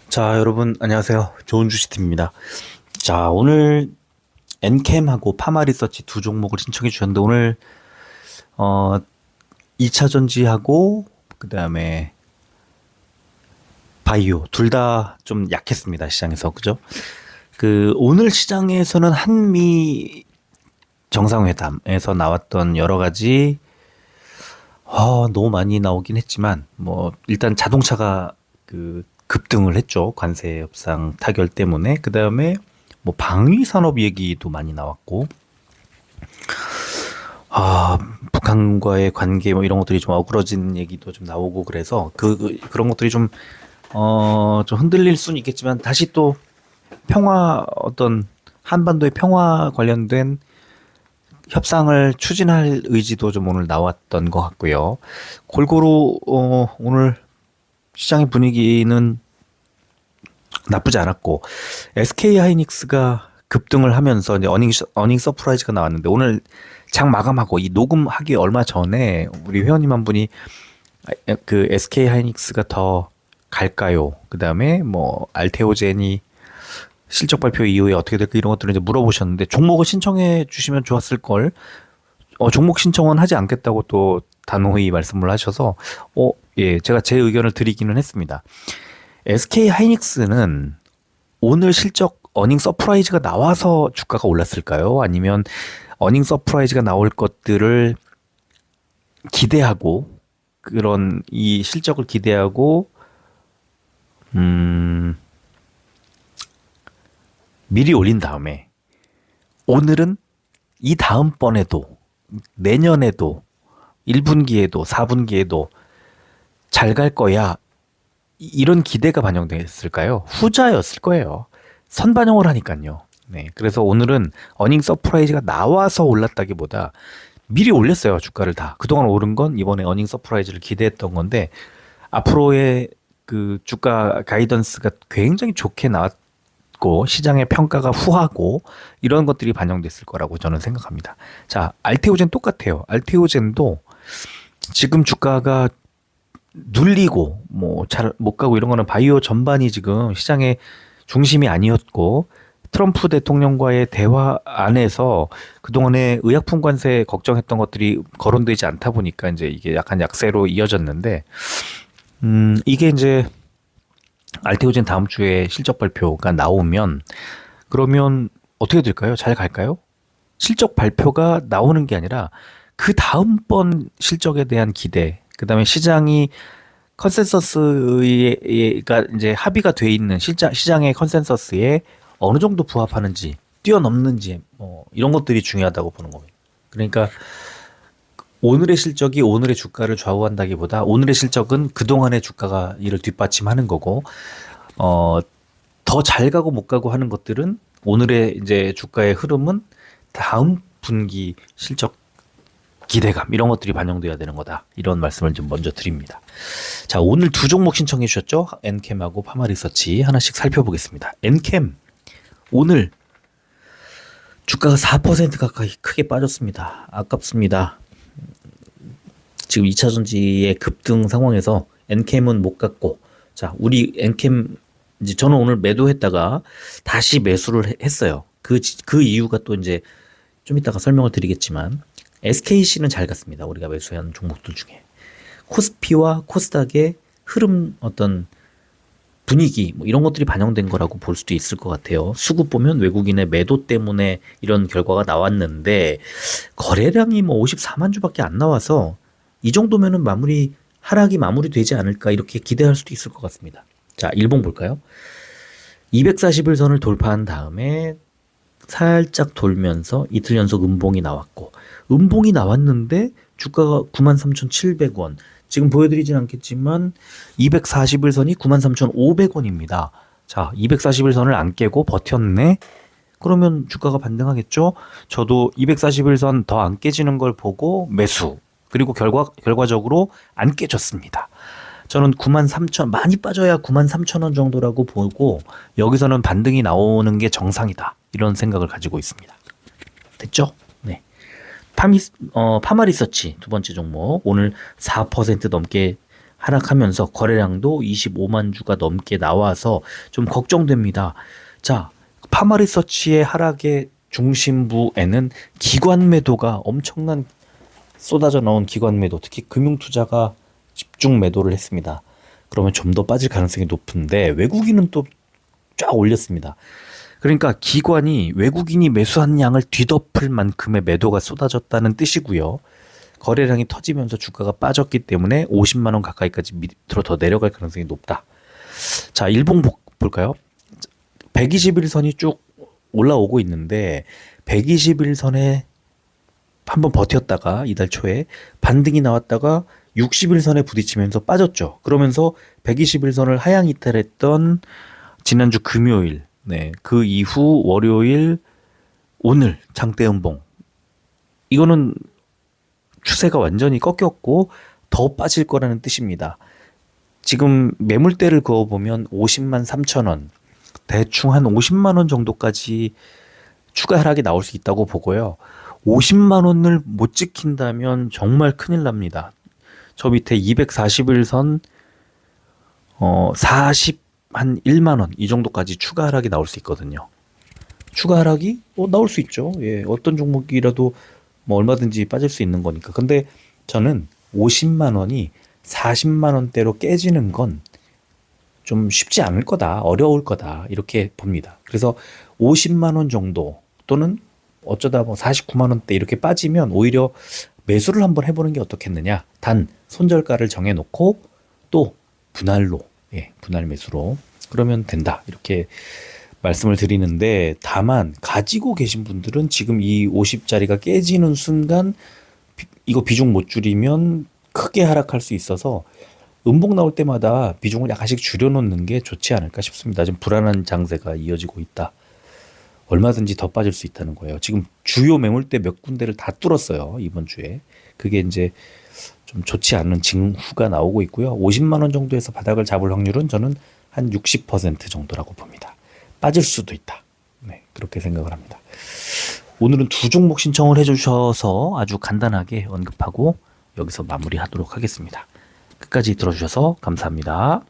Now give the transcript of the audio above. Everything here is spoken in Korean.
자, 여러분 안녕하세요. 좋은 주식팀입니다. 자, 오늘 엔캠하고 파마리서치 두 종목을 신청해 주셨는데 오늘 어 2차 전지하고 그다음에 바이오 둘 다 좀 약했습니다. 시장에서. 그죠? 오늘 시장에서는 한미 정상회담에서 나왔던 여러 가지 너무 많이 나오긴 했지만 뭐 일단 자동차가 급등을 했죠. 관세 협상 타결 때문에. 그다음에 뭐 방위 산업 얘기도 많이 나왔고 북한과의 관계 뭐 이런 것들이 좀 어그러진 얘기도 좀 나오고 그래서 그런 것들이 좀 흔들릴 수는 있겠지만 다시 또 평화 어떤 한반도의 평화 관련된 협상을 추진할 의지도 좀 오늘 나왔던 것 같고요. 골고루 오늘 시장의 분위기는 나쁘지 않았고 SK 하이닉스가 급등을 하면서 이제 어닝 서프라이즈가 나왔는데 오늘 장 마감하고 이 녹음하기 얼마 전에 우리 회원님 한 분이 SK 하이닉스가 더 갈까요? 그다음에 뭐 알테오젠이 실적 발표 이후에 어떻게 될까 이런 것들을 이제 물어보셨는데 종목을 신청해 주시면 좋았을 걸. 종목 신청은 하지 않겠다고 또 단호히 말씀을 하셔서 예, 제가 제 의견을 드리기는 했습니다. SK 하이닉스는 오늘 실적 어닝 서프라이즈가 나와서 주가가 올랐을까요? 아니면 어닝 서프라이즈가 나올 것들을 기대하고 그런 이 실적을 기대하고 미리 올린 다음에 오늘은 이 다음번에도 내년에도 1분기에도 4분기에도 잘 갈 거야. 이런 기대가 반영됐을까요? 후자였을 거예요. 선반영을 하니까요. 네. 그래서 오늘은 어닝 서프라이즈가 나와서 올랐다기보다 미리 올렸어요. 주가를 다. 그동안 오른 건 이번에 어닝 서프라이즈를 기대했던 건데 앞으로의 주가 가이던스가 굉장히 좋게 나왔고 시장의 평가가 후하고 이런 것들이 반영됐을 거라고 저는 생각합니다. 자, 알테오젠 똑같아요. 알테오젠도 지금 주가가 눌리고 뭐 잘 못 가고 이런 거는 바이오 전반이 지금 시장의 중심이 아니었고 트럼프 대통령과의 대화 안에서 그동안에 의약품 관세 걱정했던 것들이 거론되지 않다 보니까 이제 이게 약간 약세로 이어졌는데 이게 이제 알테오젠 다음 주에 실적 발표가 나오면 그러면 어떻게 될까요? 잘 갈까요? 실적 발표가 나오는 게 아니라 그 다음번 실적에 대한 기대, 그다음에 시장이 컨센서스가 이제 합의가 돼 있는 시장의 컨센서스에 어느 정도 부합하는지, 뛰어넘는지 뭐 이런 것들이 중요하다고 보는 겁니다. 그러니까 오늘의 실적이 오늘의 주가를 좌우한다기보다 오늘의 실적은 그동안의 주가가 이를 뒷받침하는 거고 더 잘 가고 못 가고 하는 것들은 오늘의 이제 주가의 흐름은 다음 분기 실적 기대감 이런 것들이 반영돼야 되는 거다. 이런 말씀을 좀 먼저 드립니다. 자, 오늘 두 종목 신청해 주셨죠? 엔캠하고 파마리서치 하나씩 살펴보겠습니다. 엔캠 오늘 주가가 4% 가까이 크게 빠졌습니다. 아깝습니다. 지금 2차 전지의 급등 상황에서 엔캠은 못 갔고 자, 우리 엔캠 이제 저는 오늘 매도했다가 다시 매수를 했어요. 그 이유가 또 이제 좀 이따가 설명을 드리겠지만 SKC는 잘 갔습니다. 우리가 매수한 종목들 중에. 코스피와 코스닥의 흐름 어떤 분위기 뭐 이런 것들이 반영된 거라고 볼 수도 있을 것 같아요. 수급 보면 외국인의 매도 때문에 이런 결과가 나왔는데 거래량이 뭐 54만 주밖에 안 나와서 이 정도면은 하락이 마무리되지 않을까 이렇게 기대할 수도 있을 것 같습니다. 자, 일봉 볼까요? 240일선을 돌파한 다음에 살짝 돌면서 이틀 연속 음봉이 나왔고 음봉이 나왔는데 주가가 93,700원 지금 보여드리진 않겠지만 241선이 93,500원입니다. 자, 241선을 안 깨고 버텼네? 그러면 주가가 반등하겠죠? 저도 241선 더 안 깨지는 걸 보고 매수 그리고 결과적으로 안 깨졌습니다. 저는 93,000 많이 빠져야 93,000원 정도라고 보고 여기서는 반등이 나오는 게 정상이다. 이런 생각을 가지고 있습니다. 됐죠? 네. 파마리서치 두 번째 종목 오늘 4% 넘게 하락하면서 거래량도 25만 주가 넘게 나와서 좀 걱정됩니다. 자, 파마리서치의 하락의 중심부에는 기관 매도가 엄청난 쏟아져 나온 기관 매도, 특히 금융투자가 집중 매도를 했습니다. 그러면 좀 더 빠질 가능성이 높은데 외국인은 또 쫙 올렸습니다. 그러니까 기관이 외국인이 매수한 양을 뒤덮을 만큼의 매도가 쏟아졌다는 뜻이고요. 거래량이 터지면서 주가가 빠졌기 때문에 50만 원 가까이까지 밑으로 더 내려갈 가능성이 높다. 자, 일봉 볼까요? 121선이 쭉 올라오고 있는데 121선에 한번 버텼다가 이달 초에 반등이 나왔다가 61선에 부딪히면서 빠졌죠. 그러면서 121선을 하향 이탈했던 지난주 금요일, 네, 그 이후 월요일, 오늘 장대음봉. 이거는 추세가 완전히 꺾였고 더 빠질 거라는 뜻입니다. 지금 매물대를 그어보면 50만 3천 원, 대충 한 50만 원 정도까지 추가 하락이 나올 수 있다고 보고요. 50만 원을 못 지킨다면 정말 큰일 납니다. 저 밑에 241선 한 1만 원 이 정도까지 추가 하락이 나올 수 있거든요. 추가 하락이 나올 수 있죠. 예, 어떤 종목이라도 뭐 얼마든지 빠질 수 있는 거니까. 근데 저는 50만 원이 40만 원대로 깨지는 건 좀 쉽지 않을 거다, 어려울 거다 이렇게 봅니다. 그래서 50만 원 정도 또는 어쩌다 뭐 49만 원대 이렇게 빠지면 오히려 매수를 한번 해보는 게 어떻겠느냐. 단 손절가를 정해놓고 또 분할로, 예, 분할 매수로 그러면 된다 이렇게 말씀을 드리는데, 다만 가지고 계신 분들은 지금 이 50짜리가 깨지는 순간 이거 비중 못 줄이면 크게 하락할 수 있어서 음봉 나올 때마다 비중을 약간씩 줄여놓는 게 좋지 않을까 싶습니다. 지금 불안한 장세가 이어지고 있다. 얼마든지 더 빠질 수 있다는 거예요. 지금 주요 매물대 몇 군데를 다 뚫었어요, 이번 주에. 그게 이제 좀 좋지 않은 징후가 나오고 있고요. 50만 원 정도에서 바닥을 잡을 확률은 저는 한 60% 정도라고 봅니다. 빠질 수도 있다. 네, 그렇게 생각을 합니다. 오늘은 두 종목 신청을 해주셔서 아주 간단하게 언급하고 여기서 마무리하도록 하겠습니다. 끝까지 들어주셔서 감사합니다.